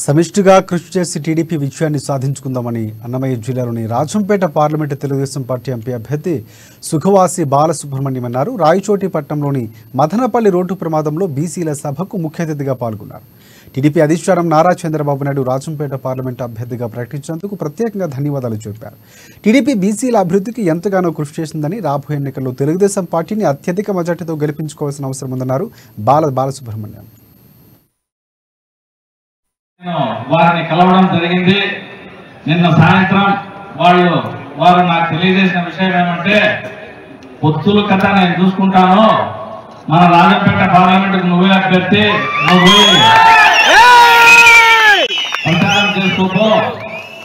సమిష్టిగా కృషి చేసి టీడీపీ విజయాన్ని సాధించుకుందామని అన్నమయ్య జిల్లాలోని Rajampet parliament Telugu Desam party MP అభ్యర్థి సుఖవాసి బాలసుబ్రహ్మణ్యం అన్నారు. రాయచోటి పట్టణంలోని మదనపల్లి రోడ్డు ప్రమాదంలో బీసీల సభకు ముఖ్య అతిథిగా పాల్గొన్నారు. టీడీపీ అధిష్టానం నారా చంద్రబాబు నాయుడు రాజంపేట పార్లమెంటు అభ్యర్థిగా ప్రకటించినందుకు ప్రత్యేకంగా ధన్యవాదాలు చెప్పారు. టీడీపీ బీసీల అభివృద్ధికి ఎంతగానో కృషి చేసిందని, రాబోయే ఎన్నికల్లో తెలుగుదేశం పార్టీని అత్యధిక మెజార్టీతో గెలిపించుకోవాల్సిన అవసరం ఉందన్నారు బాలసుబ్రహ్మణ్యం. వారిని కలవడం జరిగింది. నిన్న సాయంత్రం వారు నాకు తెలియజేసిన విషయం ఏమంటే, పొత్తుల కథ నేను చూసుకుంటాను, మన రాజంపేట పార్లమెంటుకు నువ్వే అభ్యర్థి, నువ్వు ప్రచారం చేసుకో,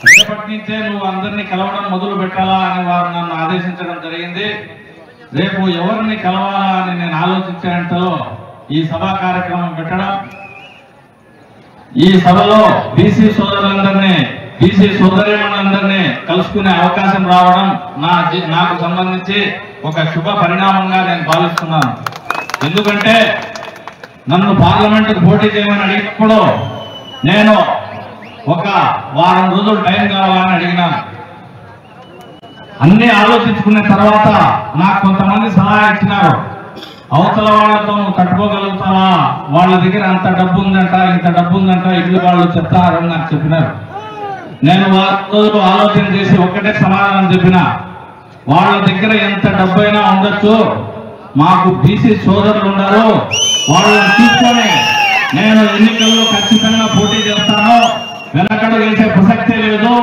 రేపటి నుంచే నువ్వు అందరినీ కలవడం మొదలు పెట్టాలా అని వారు నన్ను ఆదేశించడం జరిగింది. రేపు ఎవరిని కలవాలా అని నేను ఆలోచించేంతలో ఈ సభా కార్యక్రమం పెట్టడం, ఈ సభలో బీసీ సోదరులందరినీ, బీసీ సోదరీమణులందరినీ కలుసుకునే అవకాశం రావడం నాకు సంబంధించి ఒక శుభ పరిణామంగా నేను భావిస్తున్నాను. ఎందుకంటే నన్ను పార్లమెంటుకు పోటీ చేయమని అడిగినప్పుడు నేను ఒక వారం రోజులు టైం కావాలని అడిగినాను. అన్ని ఆలోచించుకున్న తర్వాత నాకు కొంతమంది సలహా ఇచ్చినారు. అవతల వాళ్ళతో నువ్వు తట్టుకోగలుగుతావా, వాళ్ళ దగ్గర అంత డబ్బు ఉందంట, ఇంత డబ్బు ఉందంట, ఇల్లు వాళ్ళు చెప్తారని నాకు చెప్పినారు. నేను రోజులు ఆలోచన చేసి ఒక్కటే సమాధానం చెప్పిన, వాళ్ళ దగ్గర ఎంత డబ్బు అయినా ఉండొచ్చు, మాకు బీసీ సోదరులు ఉన్నారు, వాళ్ళని తీసుకొని నేను ఎన్నికల్లో ఖచ్చితంగా పోటీ చేస్తాను, వెనకడు వేసే ప్రసక్తే లేదు.